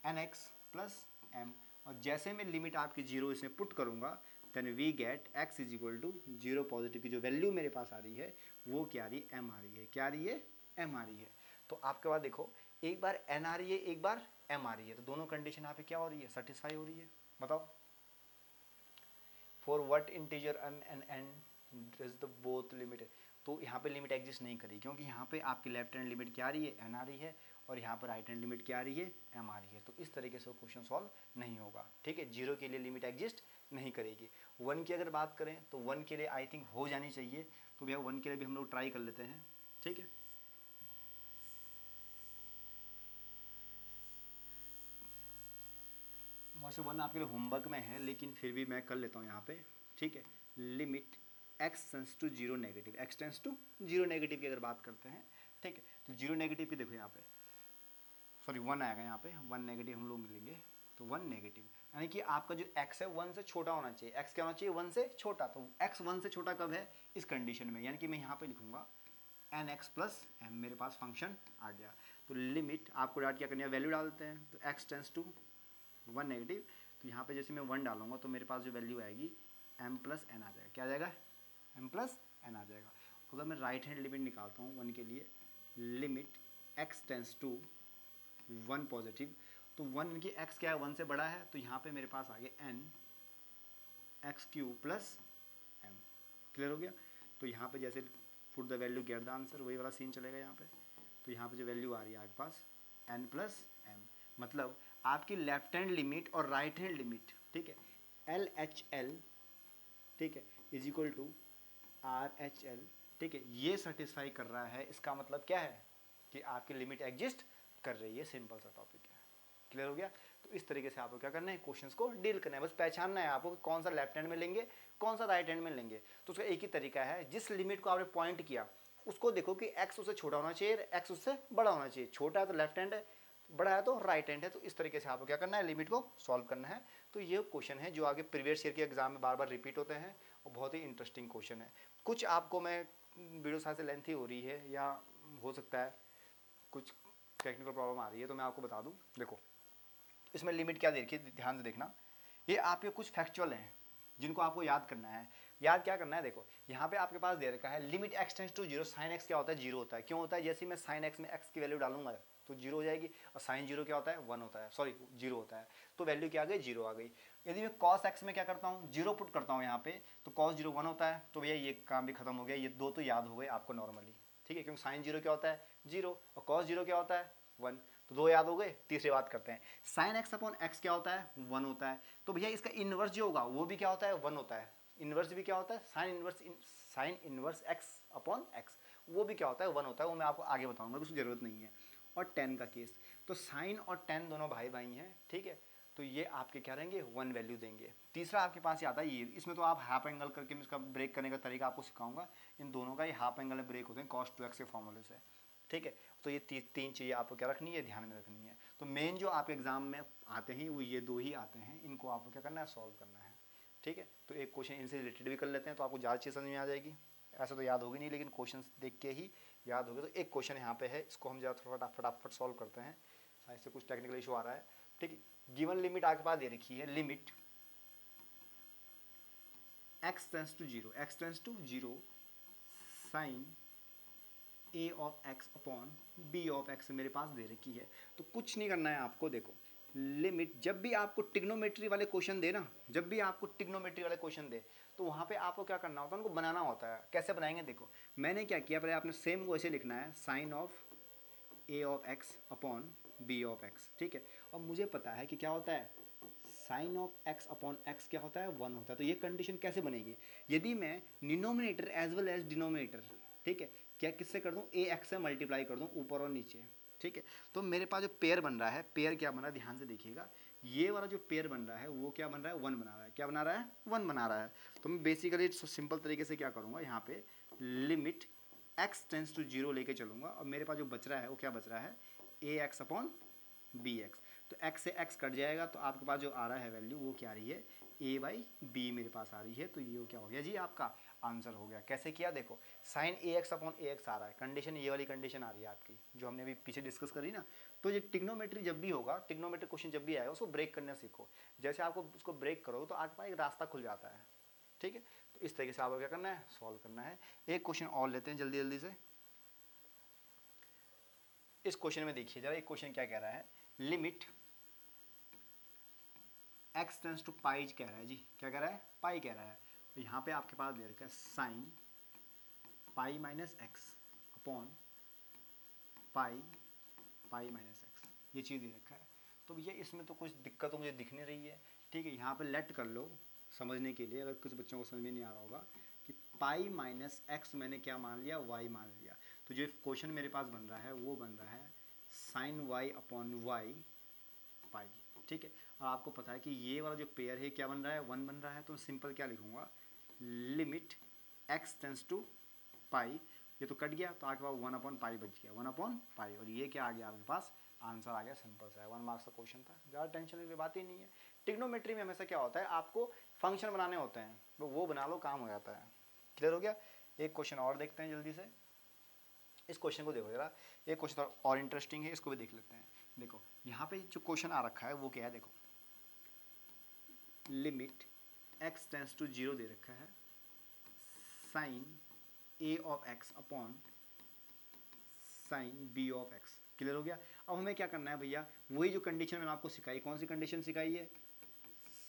nx प्लस m। और जैसे मैं लिमिट आपकी 0 इसमें पुट करूंगा, then we get x is equal to 0 positive की जो वैल्यू मेरे पास आ रही है वो क्या आ रही है, m आ रही है। क्या आ रही है, m आ रही है। तो आपके पास देखो एक बार n आ रही है, एक बार m आ रही है, तो दोनों कंडीशन यहाँ पे क्या हो रही है, सेटिस्फाई हो रही है। बताओ, for what integer n and n is the both limit. तो यहाँ पे लिमिट एग्जिस्ट नहीं करी, क्योंकि यहाँ पे आपकी लेफ्ट हैंड लिमिट क्या आ रही है, n आ रही है, और यहाँ पर राइट हैंड लिमिट क्या आ रही है, m आ रही है। तो इस तरीके से वो क्वेश्चन सॉल्व नहीं होगा। ठीक है, 0 के लिए लिमिट एग्जिस्ट नहीं करेगी। 1 की अगर बात करें तो 1 के लिए आई थिंक हो जानी चाहिए, तो भैया 1 के लिए भी हम लोग ट्राई कर लेते हैं। ठीक है, वैसे 1 आपके लिए होमवर्क में है, लेकिन फिर भी मैं कर लेता हूँ यहाँ पे। ठीक है, limit x tends to 0 negative, x tends to 0 negative की अगर बात करते हैं। ठीक है, तो 0 नेगेटिव की देखो यहाँ पे, सॉरी 1 आएगा यहाँ पे, 1 नेगेटिव हम लोग लेंगे, तो 1 नेगेटिव यानी कि आपका जो x है 1 से छोटा होना चाहिए। x क्या होना चाहिए, 1 से छोटा। तो x 1 से छोटा कब है, इस कंडीशन में, यानी कि मैं यहाँ पे लिखूंगा nx प्लस m, मेरे पास फंक्शन आ गया। तो लिमिट आपको डाट क्या करनी है, वैल्यू डाल देते हैं। तो x टेंस टू 1 नेगेटिव, तो यहाँ पे जैसे मैं 1 डालूंगा तो मेरे पास जो वैल्यू आएगी m प्लस n आ जाएगा। क्या आ जाएगा, m प्लस n आ जाएगा। अगर मैं राइट हैंड लिमिट निकालता हूँ 1 के लिए, limit x tends to 1 positive, तो 1 की x क्या है, 1 से बड़ा है, तो यहाँ पे मेरे पास आ गया n x Q plus m। Clear हो गया। तो यहाँ पे जैसे put the value get the answer, वही वाला सीन चलेगा यहाँ पे। तो यहाँ पे जो वैल्यू आ रही है आपके पास n प्लस m, मतलब आपकी लेफ्ट हैंड लिमिट और राइट हैंड लिमिट, ठीक है, LHL ठीक है, इज इक्वल टू RHL, ठीक है, ये सेटिस्फाई कर रहा है, इसका मतलब क्या है कि आपकी लिमिट एग्जिस्ट कर रही है, सिंपल सा टॉपिक है। क्लियर हो गया? तो इस तरीके से आपको क्या करना है, क्वेश्चंस को डील करना है, बस पहचानना है आपको कि कौन सा लेफ्ट हैंड में लेंगे, कौन सा राइट हैंड में लेंगे। तो उसका एक ही तरीका है, जिस लिमिट को आपने पॉइंट किया उसको देखो कि x उससे छोटा होना चाहिए, x उससे बड़ा होना चाहिए। छोटा है तो लेफ्ट हैंड है, बड़ा है तो राइट हैंड है। तो इस तरीके से आपको क्या करना है, लिमिट को सॉल्व करना है। तो ये क्वेश्चन है जो आगे प्रीवियस ईयर के एग्जाम में बार बार रिपीट होते हैं और बहुत ही इंटरेस्टिंग क्वेश्चन है। कुछ आपको मैं वीडियो साथ से लेंथी हो रही है या हो सकता है कुछ टेक्निकल प्रॉब्लम आ रही है, तो मैं आपको बता दूं। देखो इसमें लिमिट क्या देखिए, ध्यान से देखना, ये आपके कुछ फैक्चुअल हैं जिनको आपको याद करना है। याद क्या करना है, देखो यहाँ पे आपके पास दे रखा है limit x tends to zero, sine x क्या होता है, जीरो होता है। क्यों होता है, जैसे मैं साइन एक्स में x की वैल्यू डालूंगा तो जीरो हो जाएगी, और साइन जीरो क्या होता है, वन होता है, सॉरी जीरो होता है, तो वैल्यू क्या आ गई, जीरो आ गई। यदि मैं कॉस एक्स में क्या करता हूँ, जीरो पुट करता हूँ यहाँ पे, तो कॉस जीरो वन होता है। तो भैया ये काम भी खत्म हो गया, ये दो तो याद हो गए आपको नॉर्मली, ठीक है, क्योंकि साइन जीरो क्या होता है, जीरो, और कॉस जीरो क्या होता है, वन। तो दो याद हो गए। तीसरी बात करते हैं, साइन एक्स अपॉन एक्स क्या होता है, वन होता है। तो भैया इसका इनवर्स जो होगा वो भी क्या होता है, वन होता है। इनवर्स भी क्या होता है, sine inverse x upon x, वो भी क्या होता है, वन होता है। वो मैं आपको आगे बताऊंगा, उसकी जरूरत नहीं है। और टेन का केस, तो साइन और टेन दोनों भाई भाई हैं, ठीक है, तो ये आपके क्या रहेंगे, वन वैल्यू देंगे। तीसरा आपके पास ये आता है ये, इसमें तो आप हाफ एंगल करके मैं इसका ब्रेक करने का तरीका आपको सिखाऊंगा। इन दोनों का ये हाफ एंगल में ब्रेक होते हैं कॉस टू एक्स के फॉर्मूले से, ठीक है। तो ये तीन चीज़ें आपको क्या रखनी है, ध्यान में रखनी है। तो मेन जो आपके एग्जाम में आते हैं वो ये दो ही आते हैं, इनको आपको क्या करना है, सॉल्व करना है, ठीक है। तो एक क्वेश्चन इनसे रिलेटेड भी कर लेते हैं, तो आपको ज़्यादा चीज़ समझ में आ जाएगी। ऐसा तो याद होगी नहीं, लेकिन क्वेश्चन देख के ही याद होगा। तो एक क्वेश्चन यहाँ पे है, इसको हम ज़रा थोड़ा फटाफट सॉल्व करते हैं, शायद से कुछ टेक्निकल इशू आ रहा है, ठीक है। गिवन लिमिट आपके पास दे रखी है, limit x tends to zero, x tends to zero sine a of x upon b of x मेरे पास दे रखी है। तो कुछ नहीं करना है आपको, देखो लिमिट, जब भी आपको टिग्नोमेट्री वाले क्वेश्चन दे ना, जब भी आपको टिग्नोमेट्री वाले क्वेश्चन दे, तो वहाँ पे आपको क्या करना होता है, उनको बनाना होता है। कैसे बनाएंगे, देखो मैंने क्या किया, पहले आपने सेम को ऐसे लिखना है, sine of a of x upon b of x, ठीक है। और मुझे पता है कि क्या होता है, sine of x upon x क्या होता है, वन होता है। तो ये कंडीशन कैसे बनेगी, यदि मैं denominator as well as denominator, ठीक है, क्या किससे कर दूं, ax से मल्टीप्लाई कर दूं ऊपर और नीचे, ठीक है। तो मेरे पास जो पेयर बन रहा है, पेयर क्या बन रहा है, ध्यान से देखिएगा, ये वाला जो पेयर बन रहा है वो क्या बन रहा है, वन बना रहा है। क्या बना रहा है, वन बना रहा है। तो मैं बेसिकली सिंपल तरीके से क्या करूँगा, यहाँ पे limit x tends to zero लेके चलूँगा, और मेरे पास जो बच रहा है वो क्या बच रहा है, ax अपॉन bx। तो x से x कट जाएगा, तो आपके पास जो आ रहा है वैल्यू वो क्या आ रही है, a बाई बी मेरे पास आ रही है। तो ये क्या हो गया जी, आपका आंसर हो गया। कैसे किया, देखो साइन ax अपॉन ax आ रहा है, कंडीशन ये वाली कंडीशन आ रही है आपकी, जो हमने अभी पीछे डिस्कस करी ना। तो ये टिग्नोमेट्री जब भी होगा, टिग्नोमेट्री क्वेश्चन जब भी आएगा, उसको ब्रेक करना सीखो। जैसे आपको उसको ब्रेक करोगे तो आपके पास एक रास्ता खुल जाता है, ठीक है। तो इस तरीके से आपको क्या करना है, सॉल्व करना है। एक क्वेश्चन और लेते हैं जल्दी जल्दी से। इस क्वेश्चन में देखिए जरा, एक क्वेश्चन क्या कह रहा है, लिमिट x टेंस टू पाई कह रहा है जी, क्या कह रहा है, पाई कह रहा है। तो यहाँ पे आपके पास दे रखा है sine pi minus x upon pi pi minus x, ये चीज़ दे रखा है। तो भैया इसमें तो कुछ दिक्कत तो मुझे दिख नहीं रही है, ठीक है। यहाँ पे लेट कर लो समझने के लिए, अगर कुछ बच्चों को समझ में नहीं आ रहा होगा कि पाई माइनस एक्स मैंने क्या मान लिया, वाई मान लिया। तो जो क्वेश्चन मेरे पास बन रहा है वो बन रहा है साइन वाई अपॉन वाई पाई, ठीक है। और आपको पता है कि ये वाला जो पेयर है क्या बन रहा है, वन बन रहा है। तो सिंपल क्या लिखूंगा, लिमिट x टेंस टू पाई, ये तो कट गया, तो आपके पास वन अपॉन पाई बच गया, वन अपॉन पाई, और ये क्या आ गया आपके पास, आंसर आ गया। सिंपल सा है, 1 मार्क्स का क्वेश्चन था, ज़्यादा टेंशन की बात ही नहीं है। टिग्नोमेट्री में हमेशा क्या होता है, आपको फंक्शन बनाने होते हैं, तो वो बना लो, काम हो जाता है। क्लियर हो गया। एक क्वेश्चन और देखते हैं जल्दी से, इस क्वेश्चन को देखो जरा, एक क्वेश्चन और इंटरेस्टिंग है, इसको भी देख लेते हैं। देखो यहाँ पे जो क्वेश्चन आ रखा है वो क्या है, देखो limit x tends to zero दे रखा है, sine a of x upon sine b of x। Clear हो गया। अब हमें क्या करना है भैया, वही जो कंडीशन मैंने आपको सिखाई, कौन सी कंडीशन सिखाई है,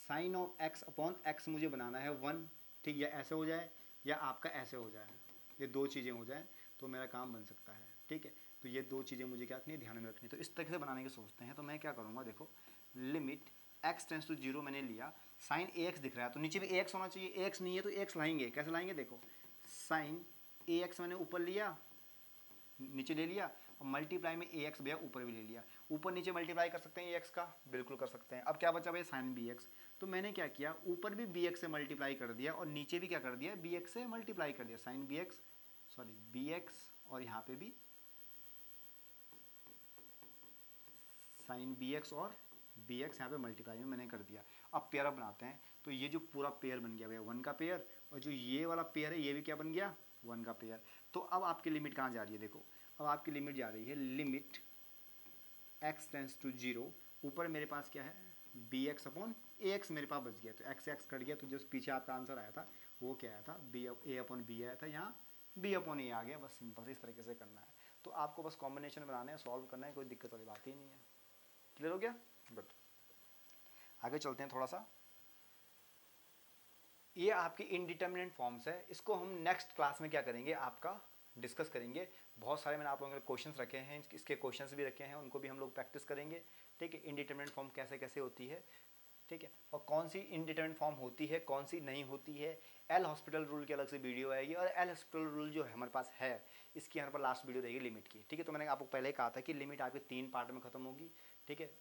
sine of x upon x मुझे बनाना है वन, ठीक, या ऐसे हो जाए या आपका ऐसे हो जाए, ये दो चीज़ें हो जाए तो मेरा काम बन सकता है, ठीक है। तो ये दो चीज़ें मुझे क्या रखनी है, ध्यान में रखनी है। तो इस तरीके से बनाने की सोचते हैं। तो मैं क्या करूँगा, देखो लिमिट x टेंस टू 0 मैंने लिया, साइन ax दिख रहा है तो नीचे भी ax होना चाहिए, ax नहीं है तो x लाएंगे, कैसे लाएंगे देखो, साइन ax मैंने ऊपर लिया, नीचे ले लिया, और मल्टीप्लाई में ax भैया ऊपर भी ले लिया, ऊपर नीचे मल्टीप्लाई कर सकते हैं ax का, बिल्कुल कर सकते हैं। अब क्या बचा भैया, साइन bx, तो मैंने क्या किया, ऊपर भी bx से मल्टीप्लाई कर दिया और नीचे भी क्या कर दिया, bx से मल्टीप्लाई कर दिया, साइन bx, सॉरी bx, और यहाँ पे भी साइन bx और bx यहाँ पे मल्टीप्लाई में मैंने कर दिया। अब पेयर बनाते हैं, तो ये जो पूरा पेयर बन गया भैया 1 का पेयर, और जो ये वाला पेयर है ये भी क्या बन गया, 1 का पेयर। तो अब आपकी लिमिट कहाँ जा रही है देखो, अब आपकी लिमिट जा रही है लिमिट x टेंस टू 0, ऊपर मेरे पास क्या है bx अपॉन ax मेरे पास बच गया, तो x से x कट गया, तो जो पीछे आपका आंसर आया था वो क्या आया था, a अपॉन b आया था, यहाँ b अपॉन a आ गया। बस सिंपल से इस तरीके से करना है, तो आपको बस कॉम्बिनेशन बनाना है, सॉल्व करना है, कोई दिक्कत वाली बात ही नहीं है। क्लियर हो गया, गुड। आगे चलते हैं थोड़ा सा। ये आपकी इनडिटर्मिनेंट फॉर्म्स है, इसको हम नेक्स्ट क्लास में क्या करेंगे, आपका डिस्कस करेंगे। बहुत सारे मैंने आप लोगों के क्वेश्चंस रखे हैं, इसके क्वेश्चंस भी रखे हैं, उनको भी हम लोग प्रैक्टिस करेंगे। ठीक है, इनडिटर्मिनेंट फॉर्म कैसे कैसे होती है, ठीक है, और कौन सी इनडिटर्मिनेंट फॉर्म होती है, कौन सी नहीं होती है। एल हॉस्पिटल रूल की अलग से वीडियो आएगी, और एल हॉस्पिटल रूल जो है हमारे पास है, इसकी यहाँ पर लास्ट वीडियो रहेगी लिमिट की। ठीक है, तो मैंने आपको पहले ही कहा था कि लिमिट आपके 3 पार्ट में खत्म होगी। ठीक है,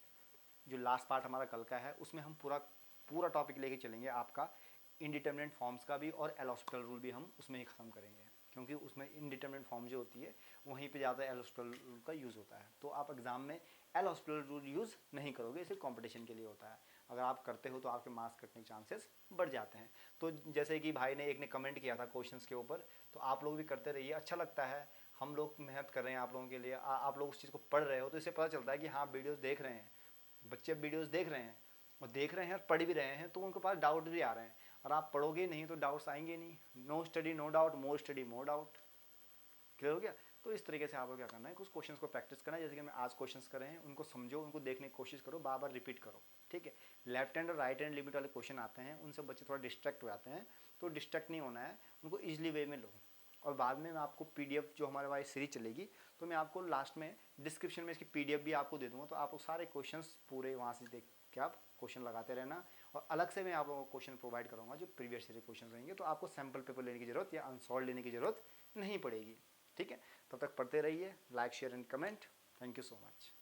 जो लास्ट पार्ट हमारा कल का है उसमें हम पूरा टॉपिक लेके चलेंगे, आपका इनडिटर्मिनेंट फॉर्म्स का भी, और एल हॉस्पिटल रूल भी हम उसमें ही ख़त्म करेंगे, क्योंकि उसमें इनडिटर्मिनेंट फॉर्म जो होती है वहीं पे ज़्यादा एल हॉस्पिटल रूल का यूज़ होता है। तो आप एग्जाम में एल हॉस्पिटल रूल यूज़ नहीं करोगे, सिर्फ कंपटीशन के लिए होता है। अगर आप करते हो तो आपके मार्क्स कटने के चांसेस बढ़ जाते हैं। तो जैसे कि भाई ने एक ने कमेंट किया था क्वेश्चंस के ऊपर, तो आप लोग भी करते रहिए, अच्छा लगता है, हम लोग मेहनत कर रहे हैं आप लोगों के लिए, आप लोग उस चीज़ को पढ़ रहे हो तो इससे पता चलता है कि हाँ वीडियोज़ देख रहे हैं, बच्चे वीडियोज़ देख रहे हैं, और देख रहे हैं और पढ़ भी रहे हैं, तो उनके पास डाउट भी आ रहे हैं। और आप पढ़ोगे नहीं तो डाउट्स आएंगे नहीं। No study no doubt, more study more doubt. Clear हो गया। तो इस तरीके से आपको क्या करना है, कुछ क्वेश्चंस को प्रैक्टिस करना है, जैसे कि मैं आज क्वेश्चंस कर रहे हैं उनको समझो, उनको देखने की कोशिश करो, बार बार रिपीट करो। ठीक है, लेफ्ट हैंड और राइट हैंड लिमिट वाले क्वेश्चन आते हैं, उनसे बच्चे थोड़ा डिस्ट्रैक्ट हो जाते हैं, तो डिस्ट्रैक्ट नहीं होना है, उनको ईजिली वे में लो। और बाद में मैं आपको पीडीएफ जो हमारे पास सीरीज चलेगी, तो मैं आपको लास्ट में डिस्क्रिप्शन में इसकी पीडीएफ भी आपको दे दूँगा, तो आप सारे क्वेश्चंस पूरे वहाँ से देख के आप क्वेश्चन लगाते रहना। और अलग से मैं आप लोगों को क्वेश्चन प्रोवाइड करूँगा जो प्रीवियस ईयर क्वेश्चन रहेंगे, तो आपको सैम्पल पेपर लेने की जरूरत या अनसॉल्व लेने की जरूरत नहीं पड़ेगी। ठीक है, तब तक पढ़ते रहिए, like share and comment. Thank you so much.